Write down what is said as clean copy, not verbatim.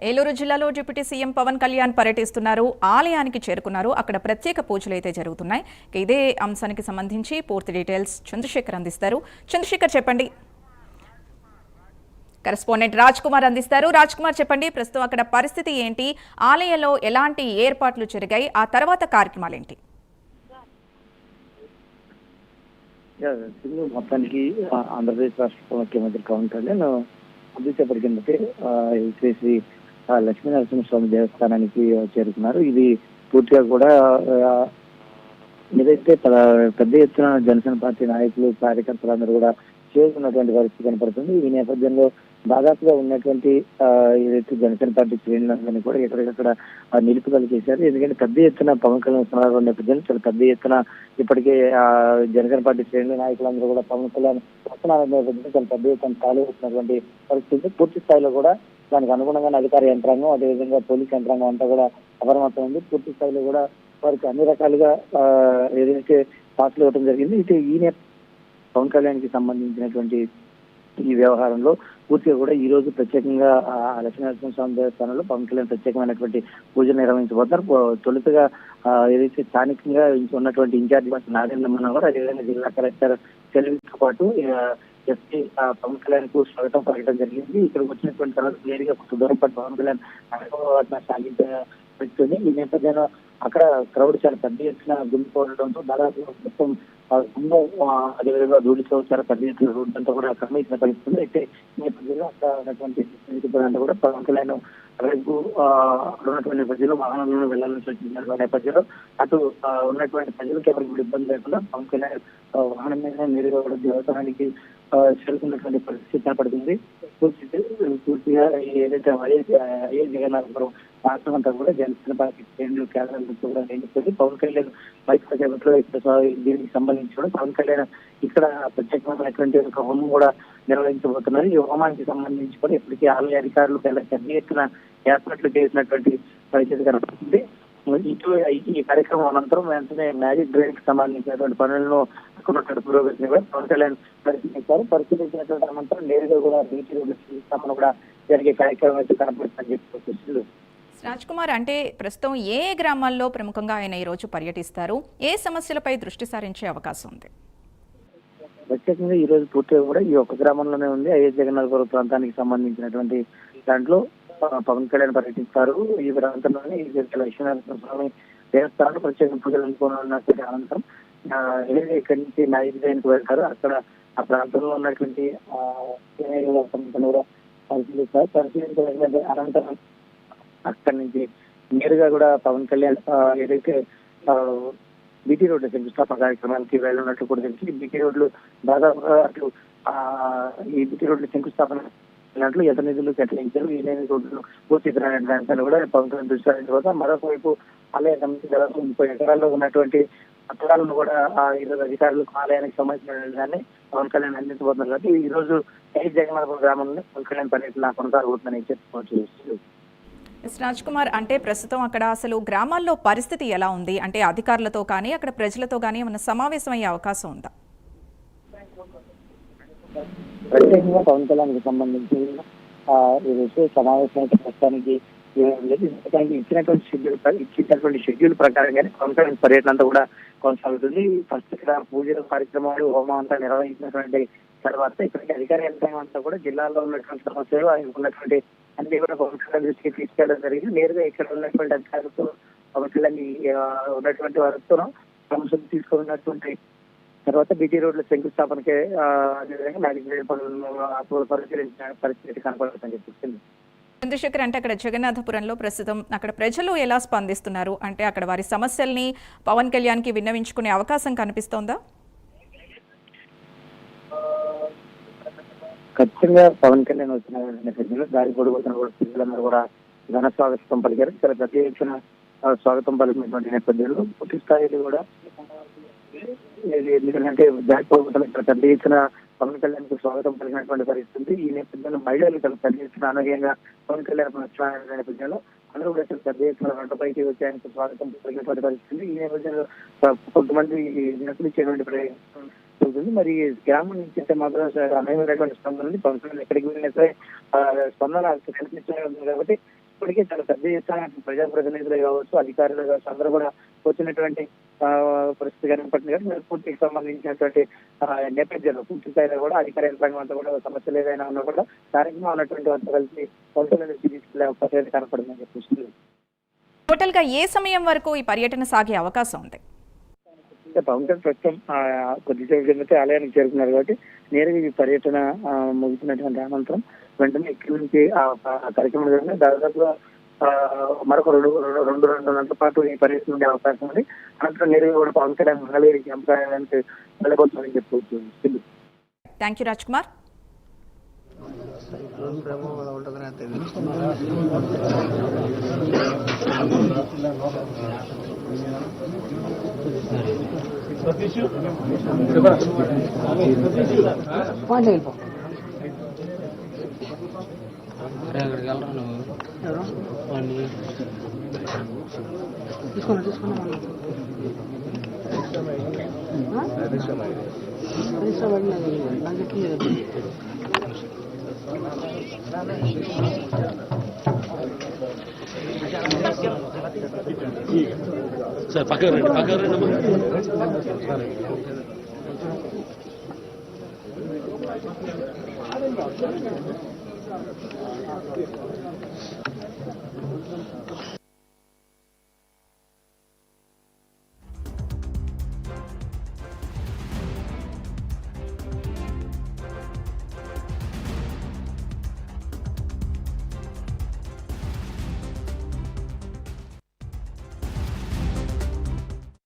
ఏలూరు జిల్లాలో deputy CM Pawan Kalyan పర్యటిస్తున్నారు. ఆలయానికి చేరుకున్నారు. అక్కడ ప్రత్యేక పూజలు అయితే జరుగుతున్నాయి. ఇదే అంశానికి సంబంధించి పూర్తి డీటెయిల్స్ చంద్రశేఖర్ అందిస్తారు. చంద్రశేఖర్ చెప్పండి. కరెస్పాండెంట్ రాజ్ కుమార్ అందిస్తారు. రాజ్ కుమార్ చెప్పండి, ప్రస్తుతం అక్కడ పరిస్థితి ఏంటి, ఆలయంలో ఎలాంటి ఏర్పాట్లు జరిగాయి, ఆ తర్వాత కార్యక్రమాలు ఏంటి? మొత్తానికి ఆంధ్రప్రదేశ్ రాష్ట్ర ముఖ్యమంత్రి పవన్ కళ్యాణ్ కొద్దిసేపటి కిందటే శ్రీ శ్రీ లక్ష్మీ నరసింహస్వామి దేవస్థానానికి చేరుకున్నారు. ఇది పూర్తిగా కూడా ఏదైతే పెద్ద ఎత్తున జనసేన పార్టీ నాయకులు కార్యకర్తలందరూ కూడా చేరుకున్నటువంటి పరిస్థితి కనపడుతుంది. ఈ నేపథ్యంలో దాదాపుగా ఉన్నటువంటి ఏదైతే జనసేన పార్టీ శ్రేణులందరినీ కూడా ఎక్కడికక్కడ నిలుపుదల చేశారు. ఎందుకంటే పెద్ద ఎత్తున పవన్ కళ్యాణ్ సమావేశం నేపథ్యంలో చాలా పెద్ద ఎత్తున ఇప్పటికే జనసేన పార్టీ శ్రేణుల నాయకులందరూ కూడా పవన్ కళ్యాణ్ వస్తున్న నేపథ్యంలో చాలా పెద్ద ఎత్తున ఖాళీ అవుతున్నటువంటి పరిస్థితి. పూర్తి స్థాయిలో కూడా దానికి అనుగుణంగా అధికార యంత్రాంగం, అదేవిధంగా పోలీస్ యంత్రాంగం అంతా కూడా అప్రమత్తం ఉంది. పూర్తి స్థాయిలో కూడా వారికి అన్ని రకాలుగా ఏదైతే పాసులు ఇవ్వడం జరిగింది. ఇటు ఈ పవన్ కళ్యాణ్ కి సంబంధించినటువంటి ఈ వ్యవహారంలో పూర్తిగా కూడా ఈ రోజు ప్రత్యేకంగా లక్ష్మీనరసింహస్వామి దేవస్థానంలో పవన్ కళ్యాణ్ ప్రత్యేకమైనటువంటి పూజలు నిర్వహించబోతున్నారు. తొలుతగా ఏదైతే స్థానికంగా ఉన్నటువంటి ఇన్ఛార్జి మంత్రి నాగేంద్ర మనోహర్, అదేవిధంగా జిల్లా కలెక్టర్ సెలవుతో పాటు ఎస్పీ పవన్ కళ్యాణ్ కు స్వాగతం పలకడం జరిగింది. ఇక్కడికి వచ్చినటువంటి తర్వాత నేరుగా కొంత దూరం పాటు పవన్ కళ్యాణ్ సాగించబడుతుంది. ఈ నేపథ్యంలో అక్కడ క్రౌడ్ చాలా పెద్ద ఎత్తున గుంపుకోవడంతో దాదాపు మొత్తం అదేవిధంగా ధూళితో చాలా పెద్ద ఎత్తున రోడ్డు అంతా కూడా క్రమించిన పరిస్థితుంది. అయితే ఈ నేపథ్యంలో అక్కడ ఉన్నటువంటి అంతా కూడా పవన్ కళ్యాణ్ రేపు ఉన్నటువంటి నేపథ్యంలో వాహనాలను వెళ్లాలని సూచించిన నేపథ్యంలో అటు ఉన్నటువంటి ప్రజలకు ఎవరికి ఇబ్బంది లేకుండా పవన్ కళ్యాణ్ వాహనం మీద నేరుగా కూడా దేవస్థానానికి చేరుకున్నటువంటి పరిస్థితి కనపడుతుంది. పూర్తిగా ఏదైతే వైఎస్ జగన్నాథపురం రాష్ట్రం అంతా కూడా జనసేన పార్టీ శ్రేణులు కేంద్రాలతో కూడా నిండుతుంది. పవన్ కళ్యాణ్ బైక్ చేపట్లో దీనికి సంబంధించి కూడా పవన్ కళ్యాణ్ ఇక్కడ ప్రత్యేకమైనటువంటి ఒక హోమం కూడా నిర్వహించబోతున్నారు. ఈ హోమానికి సంబంధించి కూడా ఇప్పటికీ ఆలయ అధికారులు పెద్ద ఎత్తున ఏర్పాట్లు చేసినటువంటి పరిస్థితి కనపడుతుంది. ఈ కార్యక్రమం అనంతరం వెంటనే మ్యాజిక్ డ్రైన్ కి సంబంధించినటువంటి పనులను పురోగతిని కూడా పవన్ కళ్యాణ్ పరిశీలించారు. పరిశీలించినటువంటి అనంతరం నేరుగా కూడా బీటీ రోడ్డు స్థాపన కూడా జరిగే కార్యక్రమం అయితే కనపడుతుందని చెప్పి రాజ్ కుమార్, అంటే ప్రస్తుతం ఏ గ్రామాల్లో ప్రముఖంగా ఆయన ఈ రోజు పర్యటిస్తారు, ఏ సమస్యలపై దృష్టి సారించే అవకాశం ఉంది? ప్రత్యేకంగా ఈ రోజు పూర్తిగా కూడా ఈ ఒక్క గ్రామంలోనే ఉంది. ఐఎస్ జగన్నాథపురం ప్రాంతానికి సంబంధించినటువంటి దాంట్లో పవన్ కళ్యాణ్ పర్యటిస్తారు. ఈ ప్రాంతంలోనే లక్ష్మీనరసింహస్వామి దేవస్థానంలో ప్రత్యేక పూజలు అందుకున్నటువంటి అనంతరం ఇక్కడి నుంచి మ్యాజిక్ డ్రైన్ కి వెళ్తారు. అక్కడ ఆ ప్రాంతంలో ఉన్నటువంటి కూడా పరిశీలిస్తారు. పరిశీలించిన అనంతరం అక్కడి నుంచి నేరుగా కూడా పవన్ కళ్యాణ్ ఏదైతే బీటీ రోడ్డు శంకుస్థాపన కార్యక్రమానికి వెళ్ళినట్లు కూడా తెలిసి బీటీ రోడ్లు దాదాపుగా అటు ఈ బీటీ రోడ్లు శంకుస్థాపన దాంట్లో ఎంత నిధులు కేటాయించారు, ఈ రోడ్లు పూర్తి దాంట్లో కూడా పవన్ కళ్యాణ్ దృష్టి సారించిన తర్వాత మరొకవైపు ఆలయ సంబంధించి దాదాపు 30 ఎకరాల్లో ఉన్నటువంటి పత్రాలను కూడా ఈరోజు అధికారులకు ఆలయానికి సంబంధించిన దాన్ని పవన్ కళ్యాణ్ అందించబోతున్నారు. కాబట్టి ఈ రోజు జగన్నాథపురం గ్రామంలో పవన్ కళ్యాణ్ పర్యటన కొనసాగబోతుందని చెప్పుకోవచ్చు. రాజ్ కుమార్, అంటే ప్రస్తుతం అక్కడ అసలు గ్రామాల్లో పరిస్థితి ఎలా ఉంది? అంటే అధికారులతో కానీ అక్కడ ప్రజలతో కానీ ఏమైనా సమావేశం అయ్యే అవకాశం ఉందా? ప్రత్యేకంగా పవన్ కళ్యాణ్ కి సంబంధించి ఏదైతే సమావేశం అయితే ప్రస్తుతానికి ఇచ్చినటువంటి షెడ్యూల్ ప్రకారంగానే పవన్ కళ్యాణ్ పర్యటన అంతా కూడా కొనసాగుతుంది. ఫస్ట్ ఇక్కడ పూజల కార్యక్రమాలు హోమం అంతా నిర్వహించినటువంటి తర్వాత ఇక్కడికి అధికార యంత్రాంగం అంతా కూడా జిల్లాలో ఉన్నటువంటి సమస్యలు ఆయనకు ఉన్నటువంటి అన్ని కూడా పవన్ కళ్యాణ్ దృష్టికి తీసుకెళ్ళడం జరిగింది. నేరుగా ఇక్కడ ఉన్నటువంటి అధికారులతో పవన్ కళ్యాణ్ ఉన్నటువంటి వారితో సమస్యలు తీసుకున్నటువంటి తర్వాత బీటీ రోడ్ల శంకుస్థాపనకే అదేవిధంగా మ్యాజిక్ పనులను పరిశీలించిన పరిస్థితి కనపడుతుందని చెప్పింది. చంద్రశేఖర్, అంటే అక్కడ జగన్నాథపురంలో ప్రస్తుతం అక్కడ ప్రజలు ఎలా స్పందిస్తున్నారు? అంటే అక్కడ వారి సమస్యల్ని పవన్ కళ్యాణ్ కి విన్నవించుకునే అవకాశం కనిపిస్తోందా? ఖచ్చితంగా పవన్ కళ్యాణ్ వచ్చిన నేపథ్యంలో దారి పొడుగుతున్న ప్రజలందరూ కూడా ఘన స్వాగతం పలికారు. చాలా పెద్ద ఎత్తున స్వాగతం పలికినటువంటి నేపథ్యంలో పూర్తి స్థాయిలో కూడా ఎందుకంటే దారి పొడుగుతున్న పెద్ద ఎత్తున పవన్ కళ్యాణ్ కు స్వాగతం పలికినటువంటి పరిస్థితి. ఈ నేపథ్యంలో మహిళలు చాలా పెద్ద ఎత్తున అనూహ్యంగా పవన్ కళ్యాణ్ వచ్చిన నేపథ్యంలో అందరూ కూడా చాలా పెద్ద ఎత్తున రోడ్డుపైకి వచ్చి ఆయనకు స్వాగతం పలికినటువంటి పరిస్థితి. ఈ నేపథ్యంలో కొంతమంది నకులు ఇచ్చేటువంటి జరుగుతుంది. మరి గ్రామం నుంచి అయితే మాత్రం అనేకమైనటువంటి స్పందన ఉంది. పవన్ కళ్యాణ్ ఎక్కడికి వెళ్ళినా సరే స్పందన కనిపిస్తూనే ఉంది. కాబట్టి ఇప్పటికే చాలా పెద్ద ఎత్తున ప్రజాప్రతినిధులు కావచ్చు, అధికారులు కావచ్చు, అందరూ కూడా వచ్చినటువంటి పరిస్థితి కనపడుతుంది. కానీ మరి పూర్తికి సంబంధించినటువంటి నేపథ్యంలో పూర్తి స్థాయిలో కూడా అధికార యంత్రాంగం అంతా కూడా సమస్యలు ఏదైనా ఉన్నా కూడా కార్యక్రమం ఉన్నటువంటి వారితో కలిసి పవన్ నుంచి తీసుకెళ్లే అవకాశం అయితే కనపడుతుందని చెప్పేసి. టోటల్ గా ఏ సమయం వరకు ఈ పర్యటన సాగే అవకాశం ఉంది? పవన్ కళ్యాణ్ ప్రస్తుతం కొద్దిసేపు కిందటే ఆలయానికి చేరుకున్నారు కాబట్టి నేరుగా ఈ పర్యటన ముగిసినటువంటి అనంతరం వెంటనే ఇక్కడి నుంచి ఆ కార్యక్రమం జరిగిన దాదాపుగా మరొక రెండు గంటల పాటు ఈ పర్యటన ఉండే అవకాశం ఉంది. అనంతరం నేరుగా కూడా పవన్ కళ్యాణ్ మంగళగిరి క్యాంపు వెళ్ళబోతుందని చెప్పుకోవచ్చు. Thank you Raj Kumar. Sir పక్కన రండి